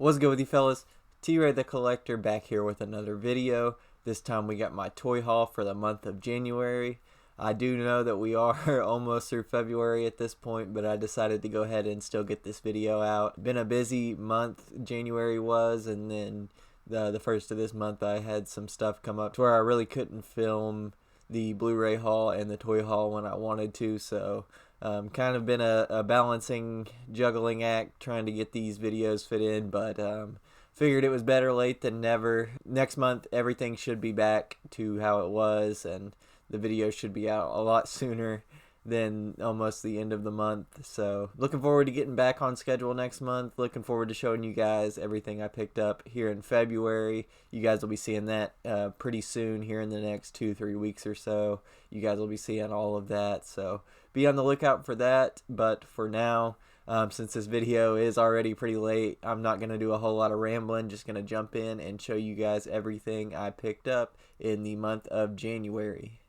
What's good with you fellas? T-Rey the Collector back here with another video. This time we got my toy haul for the month of January. I do know that we are almost through February at this point, but I decided to go ahead and still get this video out. Been a busy month, January was, and then the first of this month I had some stuff come up to where I really couldn't film the Blu-ray haul and the toy haul when I wanted to, so kind of been a balancing, juggling act trying to get these videos fit in, but figured it was better late than never. Next month everything should be back to how it was, and the video should be out a lot sooner than almost the end of the month. So looking forward to getting back on schedule next month. Looking forward to showing you guys everything I picked up here in February. You guys will be seeing that pretty soon here in the next 2-3 weeks or so. You guys will be seeing all of that, so be on the lookout for that. But for now, since this video is already pretty late, I'm not going to do a whole lot of rambling. Just going to jump in and show you guys everything I picked up in the month of January.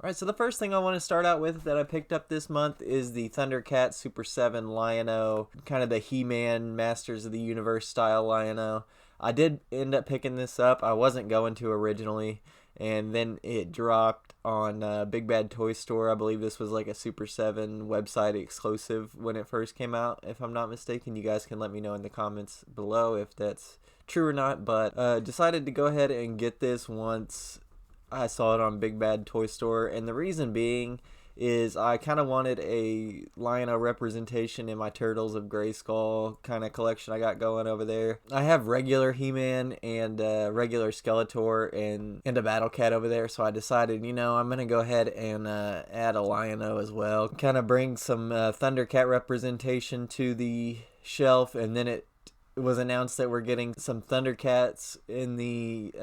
Alright, so the first thing I want to start out with that I picked up this month is the Thundercat Super 7 Lion-O, kind of the He-Man Masters of the Universe style Lion-O. I did end up picking this up. I wasn't going to originally, and then it dropped on Big Bad Toy Store. I believe this was like a Super 7 website exclusive when it first came out, if I'm not mistaken. You guys can let me know in the comments below if that's true or not, but decided to go ahead and get this once I saw it on Big Bad Toy Store, and the reason being is I kind of wanted a Lion-O representation in my Turtles of Grayskull kind of collection I got going over there. I have regular He-Man and regular Skeletor and a Battle Cat over there, so I decided, you know, I'm going to go ahead and add a Lion-O as well. Kind of bring some Thundercat representation to the shelf, and then it was announced that we're getting some Thundercats in the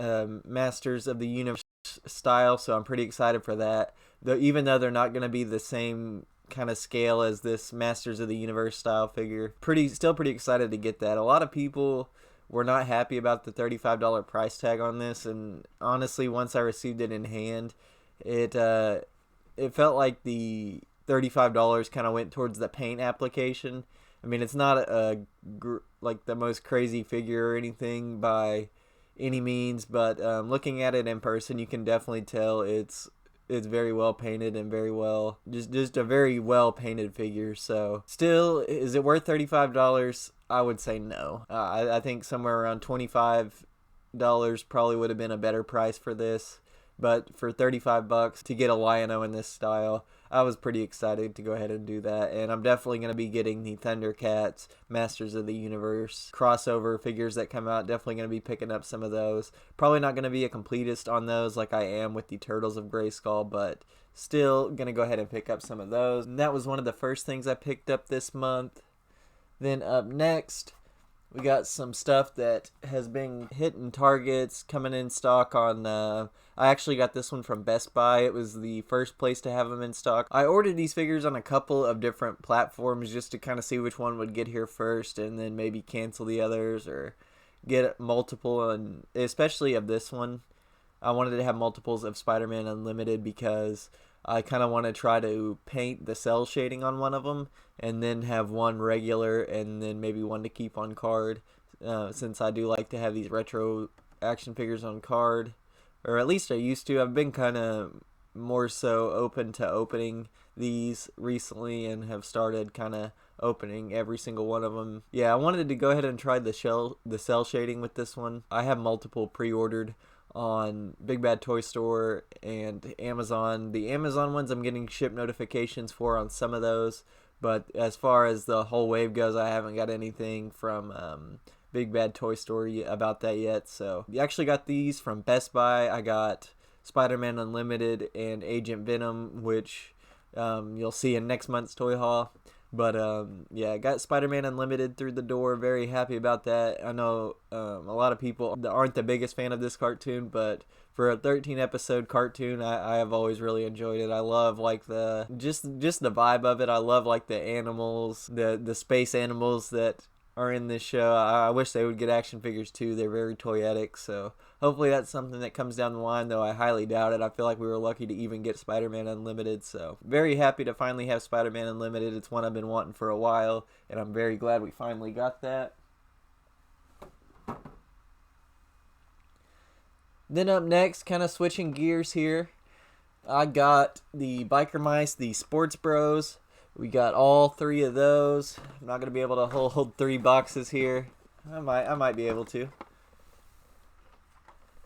Masters of the Universe style, so I'm pretty excited for that. Though even though they're not going to be the same kind of scale as this Masters of the Universe style figure, still pretty excited to get that. A lot of people were not happy about the $35 price tag on this, and honestly, once I received it in hand, it felt like the $35 kind of went towards the paint application. I mean, it's not like the most crazy figure or anything by any means, but looking at it in person, you can definitely tell it's very well painted and very well, just a very well painted figure. So still, is it worth $35? I would say no. I think somewhere around $25 probably would have been a better price for this, but for $35 to get a Lion-O in this style, I was pretty excited to go ahead and do that. And I'm definitely going to be getting the Thundercats Masters of the Universe crossover figures that come out. Definitely going to be picking up some of those. Probably not going to be a completist on those like I am with the Turtles of Grayskull, but still going to go ahead and pick up some of those. And that was one of the first things I picked up this month. Then up next, we got some stuff that has been hitting targets, coming in stock on, I actually got this one from Best Buy. It was the first place to have them in stock. I ordered these figures on a couple of different platforms just to kind of see which one would get here first, and then maybe cancel the others or get multiple, and especially of this one. I wanted to have multiples of Spider-Man Unlimited because I kind of want to try to paint the cell shading on one of them and then have one regular and then maybe one to keep on card, since I do like to have these retro action figures on card, or at least I used to. I've been kind of more so open to opening these recently and have started kind of opening every single one of them. Yeah, I wanted to go ahead and try the cell shading with this one. I have multiple pre-ordered on Big Bad Toy Store and Amazon. The Amazon ones I'm getting ship notifications for on some of those, but as far as the whole wave goes, I haven't got anything from Big Bad Toy Store about that yet. So you actually got these from Best Buy. I got Spider-Man Unlimited and Agent Venom, which you'll see in next month's toy haul. But yeah, I got Spider-Man Unlimited through the door. Very happy about that. I know a lot of people aren't the biggest fan of this cartoon, but for a 13-episode cartoon, I have always really enjoyed it. I love like the just the vibe of it. I love like the animals, the space animals that are in this show. I wish they would get action figures too. They're very toyetic, so hopefully that's something that comes down the line, though I highly doubt it. I feel like we were lucky to even get Spider-Man Unlimited, so very happy to finally have Spider-Man Unlimited. It's one I've been wanting for a while, and I'm very glad we finally got that. Then up next, kind of switching gears here, I got the Biker Mice, the Sports Bros. We got all three of those. I'm not going to be able to hold 3 boxes here. I might be able to.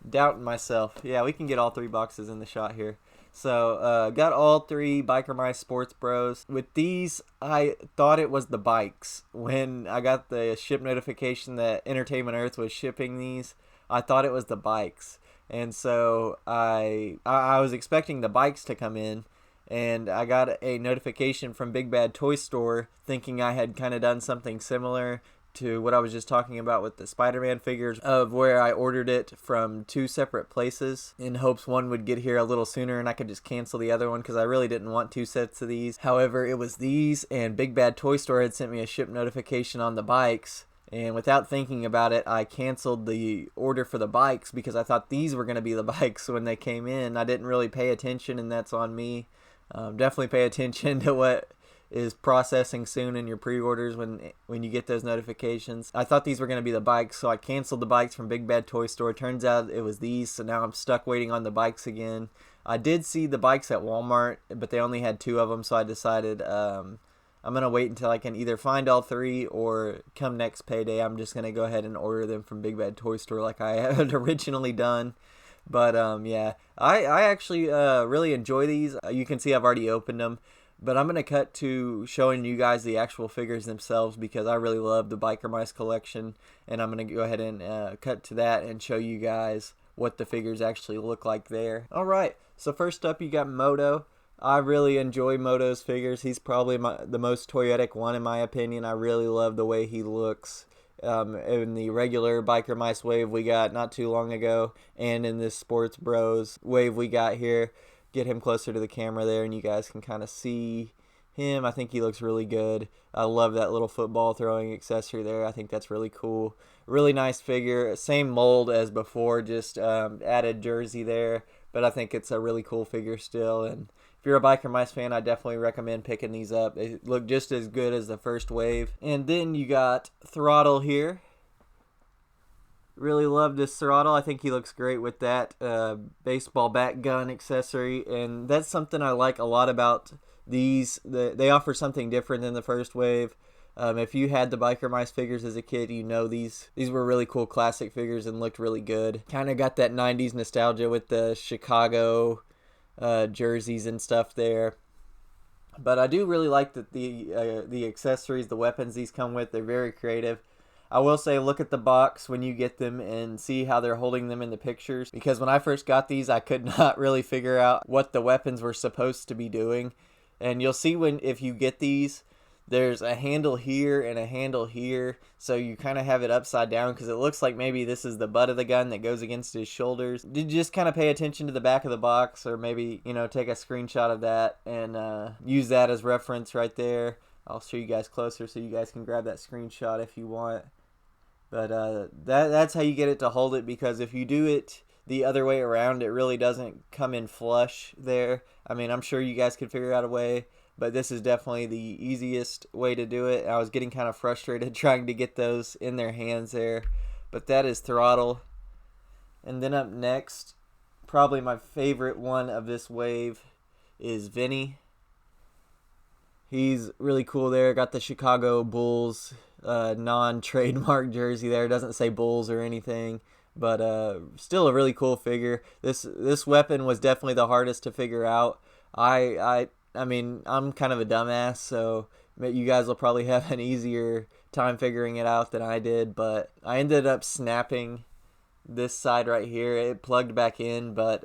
Doubting myself. Yeah, we can get all 3 boxes in the shot here. So, got all 3 Biker Mice Sports Bros. With these, I thought it was the bikes. When I got the ship notification that Entertainment Earth was shipping these, I thought it was the bikes. And so I was expecting the bikes to come in, and I got a notification from Big Bad Toy Store thinking I had kind of done something similar to what I was just talking about with the Spider-Man figures, of where I ordered it from 2 separate places in hopes one would get here a little sooner and I could just cancel the other one, because I really didn't want 2 sets of these. However, it was these, and Big Bad Toy Store had sent me a ship notification on the bikes. And without thinking about it, I canceled the order for the bikes because I thought these were going to be the bikes when they came in. I didn't really pay attention, and that's on me. Definitely pay attention to what is processing soon in your pre-orders when you get those notifications. I thought these were going to be the bikes, so I canceled the bikes from Big Bad Toy Store. Turns out it was these, so now I'm stuck waiting on the bikes again. I did see the bikes at Walmart, but they only had 2 of them, so I decided I'm going to wait until I can either find all 3, or come next payday, I'm just going to go ahead and order them from Big Bad Toy Store like I had originally done. But yeah, I actually really enjoy these. You can see I've already opened them. But I'm going to cut to showing you guys the actual figures themselves, because I really love the Biker Mice collection. And I'm going to go ahead and cut to that and show you guys what the figures actually look like there. Alright, so first up you got Moto. I really enjoy Moto's figures. He's probably the most toyetic one in my opinion. I really love the way he looks. In the regular Biker Mice wave we got not too long ago, and in this Sports Bros wave we got here. Get him closer to the camera there, and you guys can kind of see him. I think he looks really good. I love that little football throwing accessory there. I think that's really cool. Really nice figure. Same mold as before, just added jersey there. But I think it's a really cool figure still. And if you're a Biker Mice fan, I definitely recommend picking these up. They look just as good as the first wave. And then you got Throttle here. Really love this Throttle. I think he looks great with that baseball bat gun accessory. And that's something I like a lot about these. They offer something different than the first wave. If you had the Biker Mice figures as a kid, you know these were really cool classic figures and looked really good. Kind of got that 90s nostalgia with the Chicago jerseys and stuff there. But I do really like that the accessories, the weapons these come with, they're very creative. I will say, look at the box when you get them and see how they're holding them in the pictures, because when I first got these I could not really figure out what the weapons were supposed to be doing. And you'll see if you get these, there's a handle here and a handle here, so you kind of have it upside down because it looks like maybe this is the butt of the gun that goes against his shoulders. Did you just kind of pay attention to the back of the box, or maybe take a screenshot of that and use that as reference right there. I'll show you guys closer so you guys can grab that screenshot if you want. But that's how you get it to hold it, because if you do it the other way around, it really doesn't come in flush there. I mean, I'm sure you guys could figure out a way, but this is definitely the easiest way to do it. I was getting kind of frustrated trying to get those in their hands there. But that is Throttle. And then up next, probably my favorite one of this wave is Vinny. He's really cool there. Got the Chicago Bulls non-trademark jersey there. Doesn't say Bulls or anything, but still a really cool figure. This weapon was definitely the hardest to figure out. I mean, I'm kind of a dumbass, so you guys will probably have an easier time figuring it out than I did, but I ended up snapping this side right here. It plugged back in, but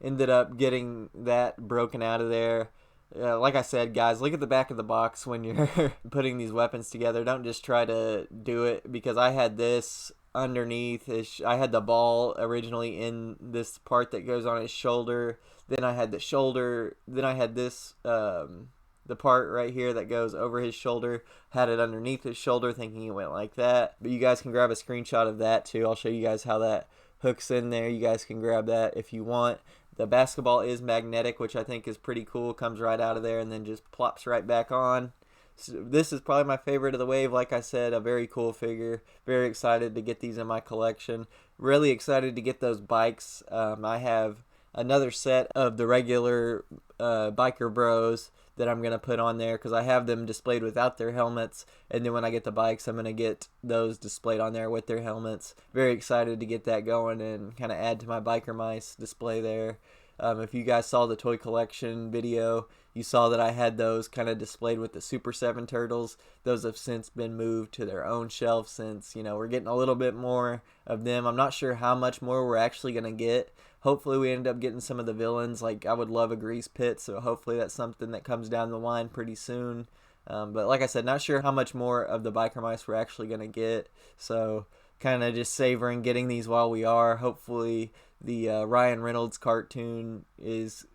ended up getting that broken out of there. Like I said, guys, look at the back of the box when you're putting these weapons together. Don't just try to do it, because I had this underneath. I had the ball originally in this part that goes on his shoulder. Then I had the shoulder. Then I had this, the part right here that goes over his shoulder. Had it underneath his shoulder, thinking it went like that. But you guys can grab a screenshot of that too. I'll show you guys how that hooks in there. You guys can grab that if you want. The basketball is magnetic, which I think is pretty cool. Comes right out of there and then just plops right back on. So this is probably my favorite of the wave. Like I said, a very cool figure. Very excited to get these in my collection. Really excited to get those bikes. I have another set of the regular biker bros that I'm going to put on there because I have them displayed without their helmets, and then when I get the bikes I'm going to get those displayed on there with their helmets. Very excited to get that going and kind of add to my biker mice display there. If you guys saw the toy collection video, you saw that I had those kind of displayed with the Super 7 turtles. Those have since been moved to their own shelf since, we're getting a little bit more of them. I'm not sure how much more we're actually going to get. Hopefully we end up getting some of the villains. Like, I would love a Grease Pit, so hopefully that's something that comes down the line pretty soon. But like I said, not sure how much more of the biker mice we're actually going to get. So kind of just savoring getting these while we are. Hopefully the Ryan Reynolds cartoon is,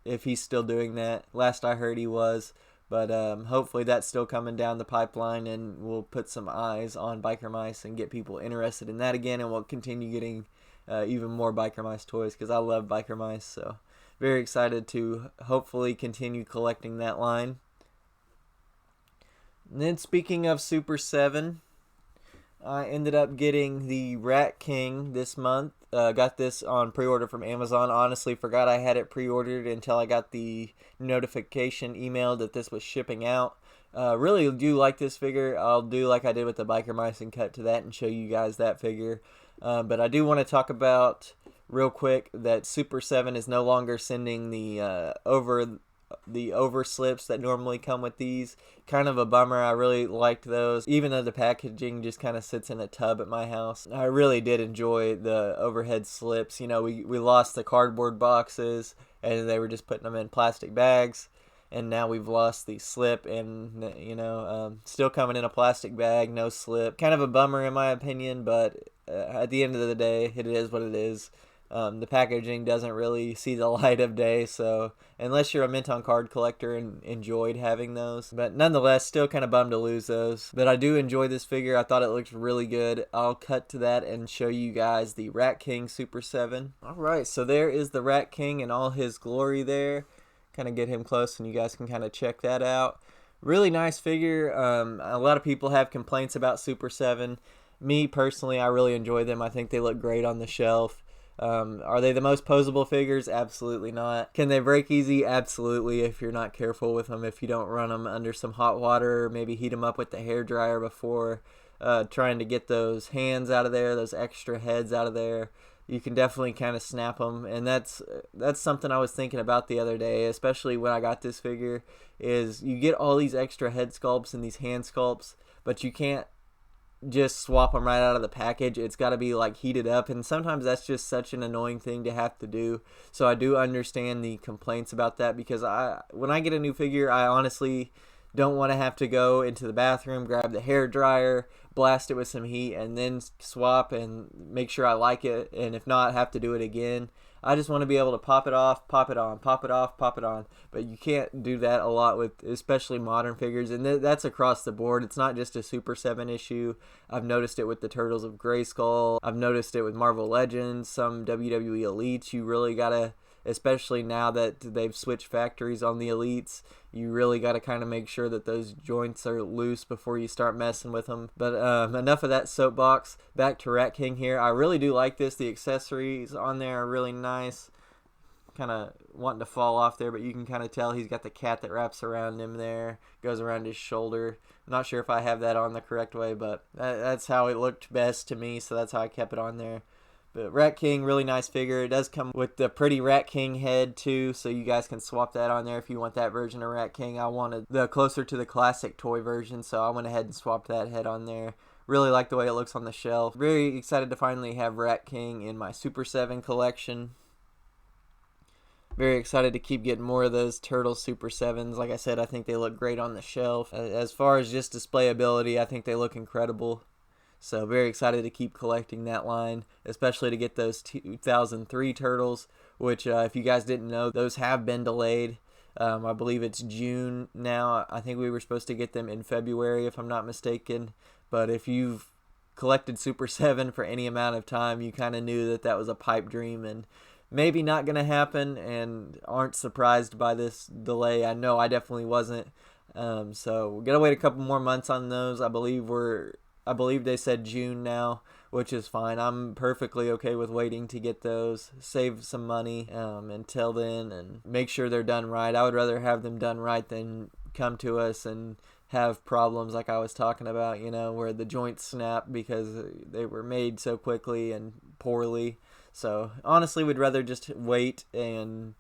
if he's still doing that. Last I heard he was. But hopefully that's still coming down the pipeline, and we'll put some eyes on biker mice and get people interested in that again, and we'll continue getting even more biker mice toys because I love biker mice. So very excited to hopefully continue collecting that line. And then speaking of Super 7, I ended up getting the Rat King this month. Got this on pre-order from Amazon. Honestly, forgot I had it pre-ordered until I got the notification email that this was shipping out. Really do like this figure. I'll do like I did with the biker mice and cut to that and show you guys that figure. But I do want to talk about real quick that Super 7 is no longer sending the over slips that normally come with these. Kind of a bummer. I really liked those, even though the packaging just kind of sits in a tub at my house. I really did enjoy the overhead slips. We lost the cardboard boxes and they were just putting them in plastic bags, and now we've lost the slip and still coming in a plastic bag, no slip. Kind of a bummer in my opinion, but at the end of the day it is what it is. The packaging doesn't really see the light of day, so unless you're a mint on card collector and enjoyed having those. But nonetheless, still kind of bummed to lose those. But I do enjoy this figure. I thought it looked really good. I'll cut to that and show you guys the Rat King Super 7. Alright, so there is the Rat King in all his glory there. Kind of get him close and you guys can kind of check that out. Really nice figure. A lot of people have complaints about Super 7. Me personally, I really enjoy them. I think they look great on the shelf. Are they the most posable figures? Absolutely not. Can they break easy? Absolutely, if you're not careful with them, if you don't run them under some hot water, or maybe heat them up with the hairdryer before trying to get those hands out of there, those extra heads out of there. You can definitely kind of snap them, and that's something I was thinking about the other day, especially when I got this figure, is you get all these extra head sculpts and these hand sculpts, but you can't just swap them right out of the package. It's got to be like heated up, and sometimes that's just such an annoying thing to have to do. So I do understand the complaints about that, because when I get a new figure, I honestly don't want to have to go into the bathroom, grab the hair dryer, blast it with some heat, and then swap and make sure I like it, and if not, have to do it again. I just want to be able to pop it off, pop it on, pop it off, pop it on. But you can't do that a lot with especially modern figures, and that's across the board. It's not just a Super 7 issue. I've noticed it with the Turtles of Grayskull. I've noticed it with Marvel Legends, some WWE Elites. You really gotta, especially now that they've switched factories on the Elites, you really got to kind of make sure that those joints are loose before you start messing with them. But enough of that soapbox. Back to Rat King here. I really do like this. The accessories on there are really nice. Kind of wanting to fall off there, but you can kind of tell he's got the cat that wraps around him there, goes around his shoulder. I'm not sure if I have that on the correct way, but that's how it looked best to me, so that's how I kept it on there. But Rat King, really nice figure. It does come with the pretty Rat King head too, so you guys can swap that on there if you want that version of Rat King. I wanted the closer to the classic toy version, so I went ahead and swapped that head on there. Really like the way it looks on the shelf. Very excited to finally have Rat King in my Super 7 collection. Very excited to keep getting more of those Turtle Super 7s. Like I said, I think they look great on the shelf. As far as just displayability, I think they look incredible. So very excited to keep collecting that line, especially to get those 2003 Turtles, which if you guys didn't know, those have been delayed. I believe it's June now. I think we were supposed to get them in February, if I'm not mistaken. But if you've collected Super 7 for any amount of time, you kind of knew that that was a pipe dream and maybe not going to happen, and aren't surprised by this delay. I know I definitely wasn't. So we're going to wait a couple more months on those. I believe they said June now, which is fine. I'm perfectly okay with waiting to get those, save some money until then, and make sure they're done right. I would rather have them done right than come to us and have problems like I was talking about, where the joints snap because they were made so quickly and poorly. So honestly, we'd rather just wait and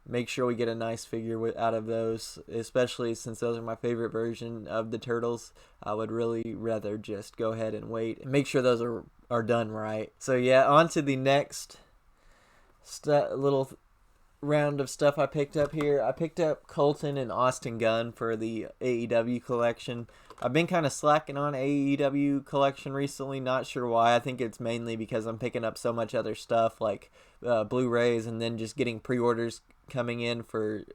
make sure we get a nice figure out of those, especially since those are my favorite version of the Turtles. I would really rather just go ahead and wait and make sure those are done right. So yeah, on to the next little round of stuff I picked up here. I picked up Colton and Austin Gunn for the AEW collection. I've been kind of slacking on AEW collection recently, not sure why. I think it's mainly because I'm picking up so much other stuff like Blu-rays, and then just getting pre-orders coming in for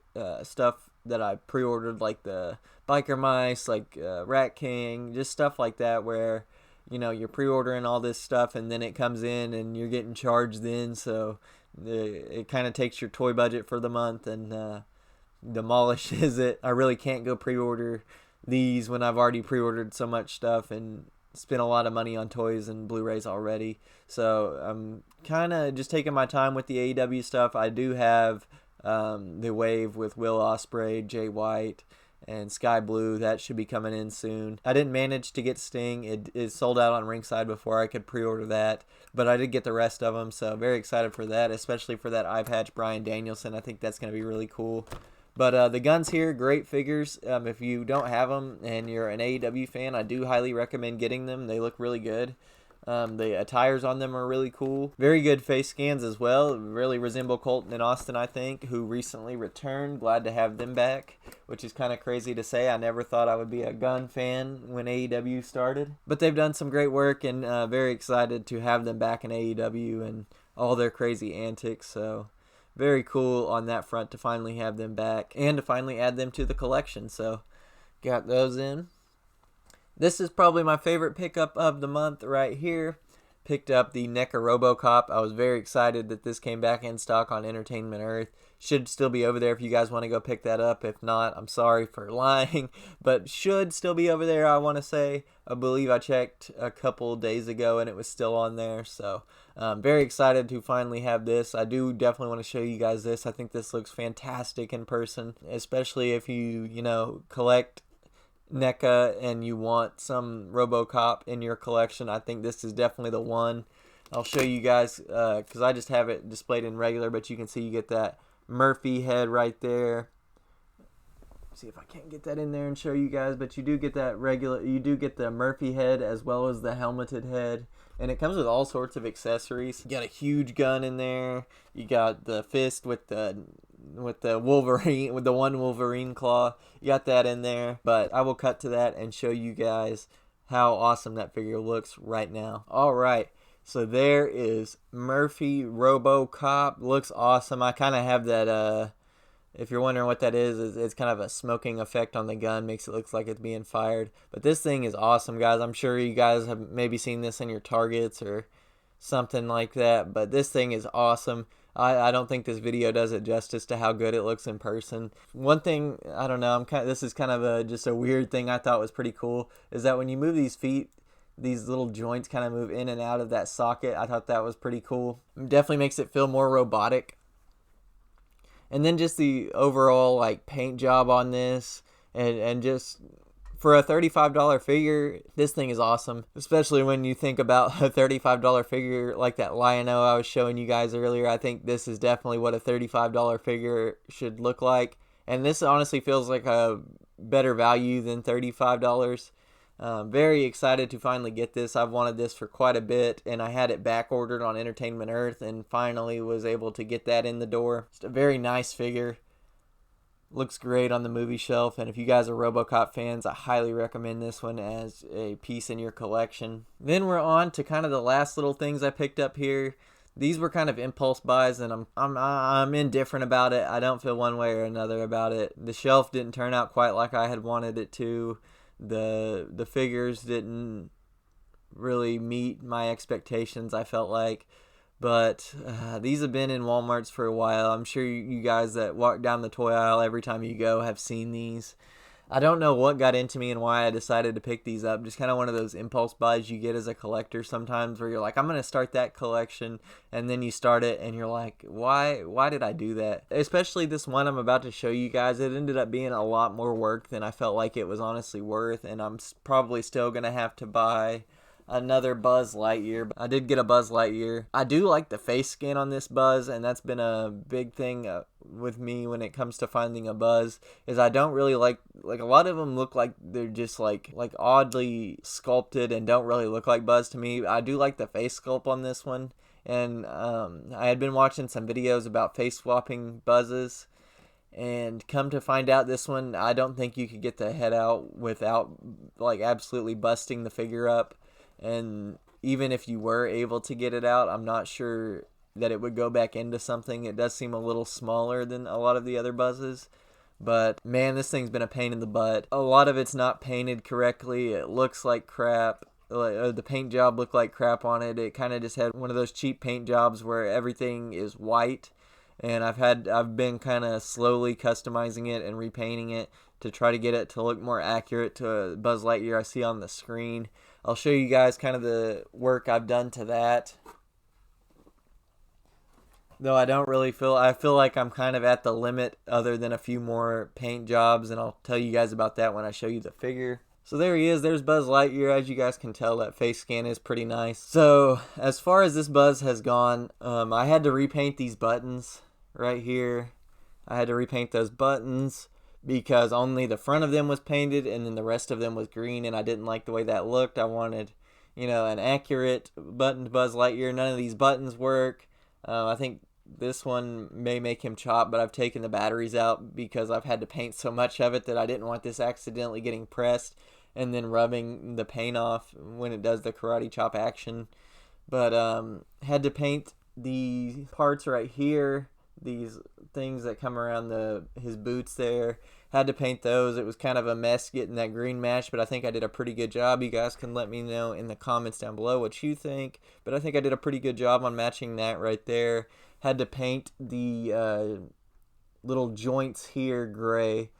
stuff that I pre-ordered, like the Biker Mice, like Rat King, just stuff like that where you're pre-ordering all this stuff and then it comes in and you're getting charged then, so it kind of takes your toy budget for the month and demolishes it. I really can't go pre-order these when I've already pre-ordered so much stuff and spent a lot of money on toys and Blu-rays already. So I'm kind of just taking my time with the AEW stuff. I do have the Wave with Will Ospreay, Jay White, and Sky Blue. That should be coming in soon. I didn't manage to get Sting. It is sold out on Ringside before I could pre-order that, but I did get the rest of them, so very excited for that, especially for that eye patch Bryan Danielson. I think that's going to be really cool. But the guns here, great figures. If you don't have them and you're an AEW fan, I do highly recommend getting them. They look really good. The attires on them are really cool. Very good face scans as well. Really resemble Colton and Austin, I think, who recently returned. Glad to have them back, which is kind of crazy to say. I never thought I would be a gun fan when AEW started. But they've done some great work, and very excited to have them back in AEW and all their crazy antics. So very cool on that front to finally have them back and to finally add them to the collection. So got those in. This is probably my favorite pickup of the month right here. Picked up the NECA RoboCop. I was very excited that this came back in stock on Entertainment Earth. Should still be over there if you guys want to go pick that up. If not, I'm sorry for lying, but should still be over there, I want to say. I believe I checked a couple days ago and it was still on there. So very excited to finally have this. I do definitely want to show you guys this. I think this looks fantastic in person, especially if you collect NECA and you want some RoboCop in your collection. I think this is definitely the one. I'll show you guys because I just have it displayed in regular, but you can see you get that Murphy head right there. See if I can't get that in there and show you guys, but you do get that you do get the Murphy head as well as the helmeted head, and it comes with all sorts of accessories. You got a huge gun in there. You got the fist with the Wolverine, with the one Wolverine claw. You got that in there, but I will cut to that and show you guys how awesome that figure looks right now. All right, so there is Murphy RoboCop. Looks awesome. I kind of have that if you're wondering what that is, it's kind of a smoking effect on the gun, makes it look like it's being fired. But this thing is awesome, guys. I'm sure you guys have maybe seen this in your Targets or something like that, but this thing is awesome. I don't think this video does it justice to how good it looks in person. One thing, I don't know, this is kind of just a weird thing I thought was pretty cool, is that when you move these feet, these little joints kind of move in and out of that socket. I thought that was pretty cool. It definitely makes it feel more robotic. And then just the overall paint job on this, and just for a $35 figure, this thing is awesome. Especially when you think about a $35 figure like that Lion-O I was showing you guys earlier. I think this is definitely what a $35 figure should look like. And this honestly feels like a better value than $35. Very excited to finally get this. I've wanted this for quite a bit, and I had it back ordered on Entertainment Earth and finally was able to get that in the door. Just a very nice figure. Looks great on the movie shelf, and if you guys are RoboCop fans, I highly recommend this one as a piece in your collection. Then we're on to kind of the last little things I picked up here. These were kind of impulse buys, and I'm indifferent about it. I don't feel one way or another about it. The shelf didn't turn out quite like I had wanted it to. The figures didn't really meet my expectations, I felt like. But these have been in Walmarts for a while. I'm sure you guys that walk down the toy aisle every time you go have seen these. I don't know what got into me and why I decided to pick these up. Just kind of one of those impulse buys you get as a collector sometimes, where you're like, I'm going to start that collection, and then you start it and you're like, why did I do that? Especially this one I'm about to show you guys. It ended up being a lot more work than I felt like it was honestly worth, and I'm probably still going to have to buy another Buzz Lightyear. I did get a Buzz Lightyear. I do like the face scan on this Buzz, and that's been a big thing with me when it comes to finding a Buzz, is I don't really like a lot of them look like they're just like oddly sculpted and don't really look like Buzz to me. I do like the face sculpt on this one, and I had been watching some videos about face swapping Buzzes, and come to find out, this one, I don't think you could get the head out without like absolutely busting the figure up. And even if you were able to get it out, I'm not sure that it would go back into something. It does seem a little smaller than a lot of the other Buzzes. But man, this thing's been a pain in the butt. A lot of it's not painted correctly. It looks like crap. The paint job looked like crap on it. It kind of just had one of those cheap paint jobs where everything is white. And I've been kind of slowly customizing it and repainting it to try to get it to look more accurate to a Buzz Lightyear I see on the screen. I'll show you guys kind of the work I've done to that. Though I feel like I'm kind of at the limit other than a few more paint jobs, and I'll tell you guys about that when I show you the figure. So there he is, there's Buzz Lightyear. As you guys can tell, that face scan is pretty nice. So as far as this Buzz has gone, I had to repaint these buttons right here. I had to repaint those buttons because only the front of them was painted and then the rest of them was green, and I didn't like the way that looked. I wanted, an accurate buttoned Buzz Lightyear. None of these buttons work. I think this one may make him chop, but I've taken the batteries out because I've had to paint so much of it that I didn't want this accidentally getting pressed and then rubbing the paint off when it does the karate chop action. But had to paint the parts right here, these things that come around his boots there. Had to paint those. It was kind of a mess getting that green match, but I think I did a pretty good job. You guys can let me know in the comments down below what you think, but I think I did a pretty good job on matching that right there. Had to paint the little joints here gray.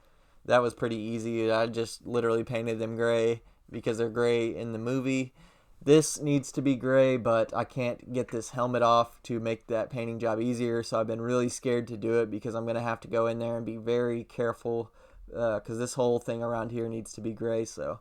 That was pretty easy. I just literally painted them gray because they're gray in the movie. This needs to be gray, but I can't get this helmet off to make that painting job easier, so I've been really scared to do it because I'm going to have to go in there and be very careful because this whole thing around here needs to be gray. So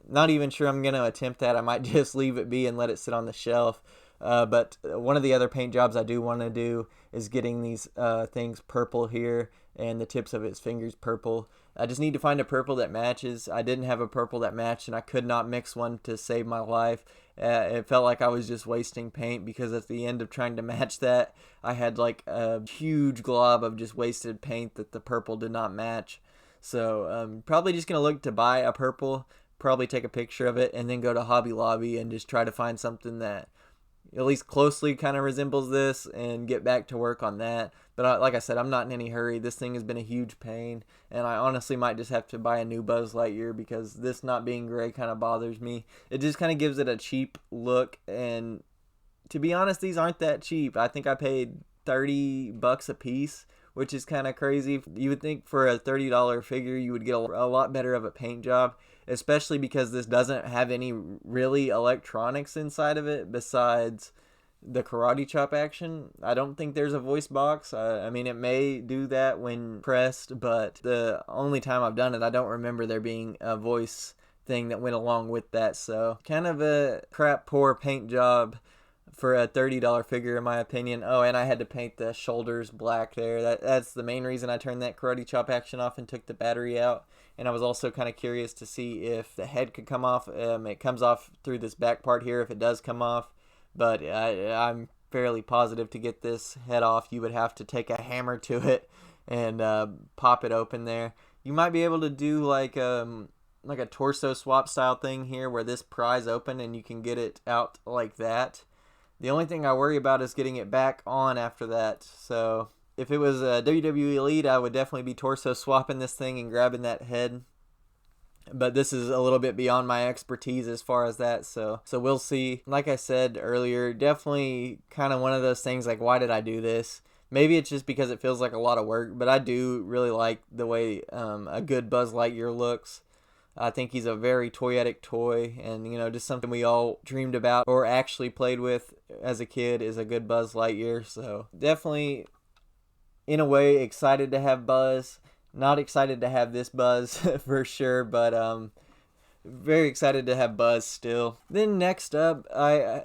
not even sure I'm going to attempt that. I might just leave it be and let it sit on the shelf. But one of the other paint jobs I do want to do is getting these things purple here and the tips of his fingers purple. I just need to find a purple that matches. I didn't have a purple that matched, and I could not mix one to save my life. It felt like I was just wasting paint because at the end of trying to match that, I had like a huge glob of just wasted paint that the purple did not match. So probably just going to look to buy a purple, probably take a picture of it, and then go to Hobby Lobby and just try to find something that at least closely kind of resembles this and get back to work on that. But like I said, I'm not in any hurry. This thing has been a huge pain, and I honestly might just have to buy a new Buzz Lightyear because this not being gray kind of bothers me. It just kind of gives it a cheap look, and to be honest, these aren't that cheap. I think I paid $30 a piece, which is kind of crazy. You would think for a $30 figure you would get a lot better of a paint job, especially because this doesn't have any really electronics inside of it besides the karate chop action. I don't think there's a voice box. I mean, it may do that when pressed, but the only time I've done it, I don't remember there being a voice thing that went along with that. So kind of a crap poor paint job for a $30 figure in my opinion. Oh, and I had to paint the shoulders black there. That's the main reason I turned that karate chop action off and took the battery out. And I was also kind of curious to see if the head could come off. It comes off through this back part here if it does come off. But I'm fairly positive to get this head off, you would have to take a hammer to it and pop it open there. You might be able to do like a torso swap style thing here where this pries open and you can get it out like that. The only thing I worry about is getting it back on after that. So if it was a WWE Elite, I would definitely be torso swapping this thing and grabbing that head. but this is a little bit beyond my expertise as far as that, so we'll see. Like I said earlier, definitely kind of one of those things like, why did I do this? Maybe it's just because it feels like a lot of work, but I do really like the way a good Buzz Lightyear looks. I think he's a very toyetic toy, and just something we all dreamed about or actually played with as a kid is a good Buzz Lightyear. So definitely, in a way, excited to have Buzz. Not excited to have this Buzz for sure, but very excited to have Buzz still. Then next up,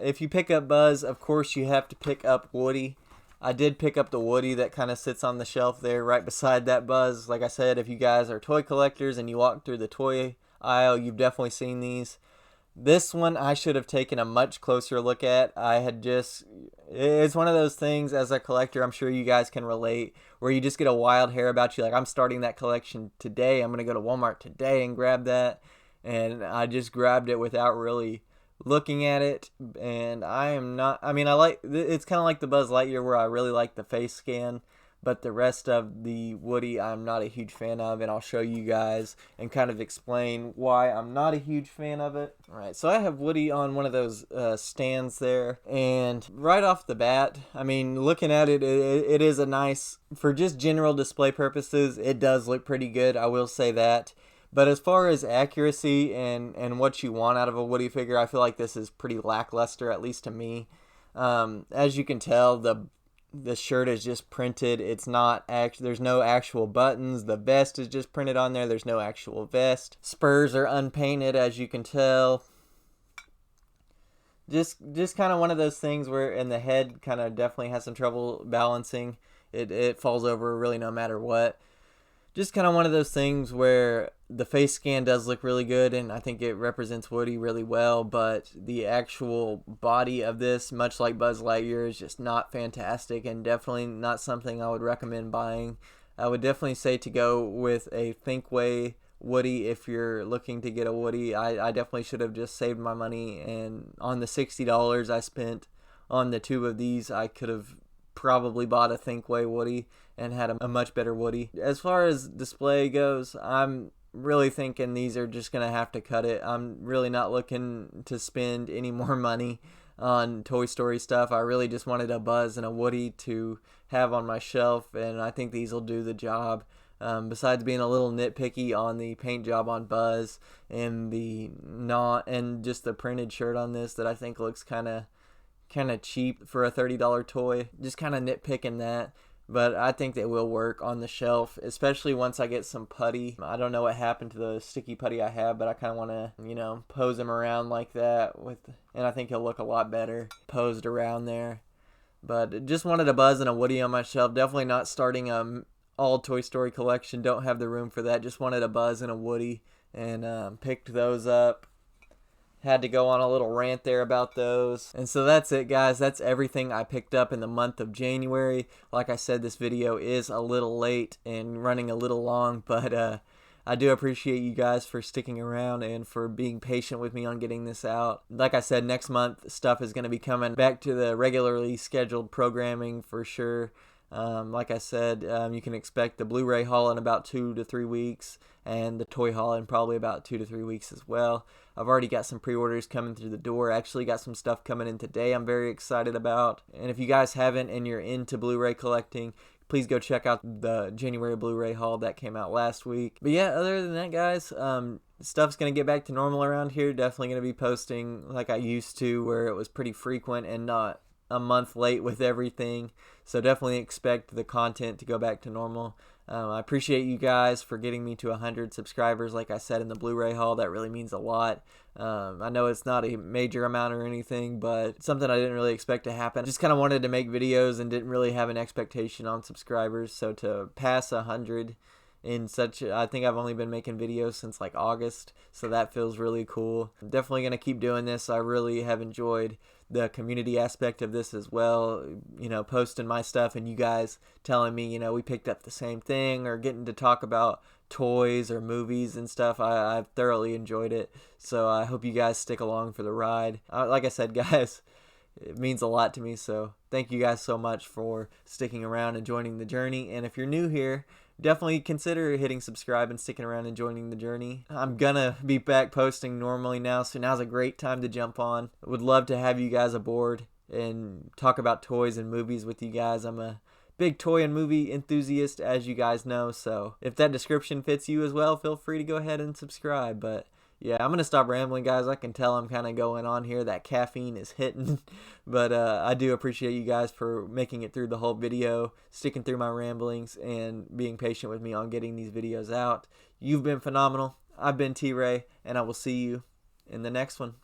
if you pick up Buzz, of course you have to pick up Woody. I did pick up the Woody that kind of sits on the shelf there right beside that Buzz. Like I said, if you guys are toy collectors and you walk through the toy aisle, you've definitely seen these. This one I should have taken a much closer look at. It's one of those things as a collector, I'm sure you guys can relate, where you just get a wild hair about you. Like, I'm starting that collection today. I'm going to go to Walmart today and grab that. And I just grabbed it without really looking at it. And it's kind of like the Buzz Lightyear where I really like the face scan. But the rest of the Woody I'm not a huge fan of, and I'll show you guys and kind of explain why I'm not a huge fan of it. Alright, so I have Woody on one of those stands there, and right off the bat, I mean, looking at it, it is a nice, for just general display purposes, it does look pretty good, I will say that. But as far as accuracy and what you want out of a Woody figure, I feel like this is pretty lackluster, at least to me. As you can tell, the shirt is just printed. It's not there's no actual buttons. The vest is just printed on there. There's no actual vest. Spurs are unpainted, as you can tell. Just kind of one of those things where, and the head kind of definitely has some trouble balancing. It falls over really no matter what. Just kind of one of those things where the face scan does look really good, and I think it represents Woody really well, but the actual body of this, much like Buzz Lightyear, is just not fantastic, and definitely not something I would recommend buying. I would definitely say to go with a Thinkway Woody if you're looking to get a Woody. I definitely should have just saved my money, and on the $60 I spent on the two of these, I could have probably bought a Thinkway Woody and had a much better Woody. As far as display goes, I'm really thinking these are just going to have to cut it. I'm really not looking to spend any more money on Toy Story stuff. I really just wanted a Buzz and a Woody to have on my shelf, and I think these will do the job. Besides being a little nitpicky on the paint job on Buzz and and just the printed shirt on this that I think looks kind of cheap for a $30 toy. Just kind of nitpicking that. But I think they will work on the shelf, especially once I get some putty. I don't know what happened to the sticky putty I have, but I kind of want to, pose him around like that and I think he'll look a lot better posed around there. But just wanted a Buzz and a Woody on my shelf. Definitely not starting all Toy Story collection. Don't have the room for that. Just wanted a Buzz and a Woody, and picked those up. Had to go on a little rant there about those. And so that's it, guys. That's everything I picked up in the month of January. Like I said, this video is a little late and running a little long, but I do appreciate you guys for sticking around and for being patient with me on getting this out. Like I said, next month stuff is going to be coming back to the regularly scheduled programming for sure. Like I said, you can expect the Blu-ray haul in about 2 to 3 weeks, and the toy haul in probably about 2 to 3 weeks as well. I've already got some pre-orders coming through the door. Actually got some stuff coming in today I'm very excited about. And if you guys haven't and you're into Blu-ray collecting, please go check out the January Blu-ray haul that came out last week. But yeah, other than that, guys, stuff's going to get back to normal around here. Definitely going to be posting like I used to, where it was pretty frequent and not a month late with everything. So definitely expect the content to go back to normal. I appreciate you guys for getting me to 100 subscribers. Like I said in the Blu-ray haul, that really means a lot. I know it's not a major amount or anything, but something I didn't really expect to happen. Just kind of wanted to make videos and didn't really have an expectation on subscribers. So to pass 100 I think I've only been making videos since like August, so that feels really cool. I'm definitely going to keep doing this. I really have enjoyed the community aspect of this as well, posting my stuff and you guys telling me, we picked up the same thing, or getting to talk about toys or movies and stuff. I've thoroughly enjoyed it, so I hope you guys stick along for the ride. Like I said, guys, it means a lot to me, so thank you guys so much for sticking around and joining the journey. And if you're new here, definitely consider hitting subscribe and sticking around and joining the journey. I'm gonna be back posting normally now, so now's a great time to jump on. Would love to have you guys aboard and talk about toys and movies with you guys. I'm a big toy and movie enthusiast, as you guys know, so if that description fits you as well, feel free to go ahead and subscribe. But yeah, I'm gonna stop rambling, guys. I can tell I'm kind of going on here. That caffeine is hitting. But I do appreciate you guys for making it through the whole video, sticking through my ramblings, and being patient with me on getting these videos out. You've been phenomenal. I've been T-Rey, and I will see you in the next one.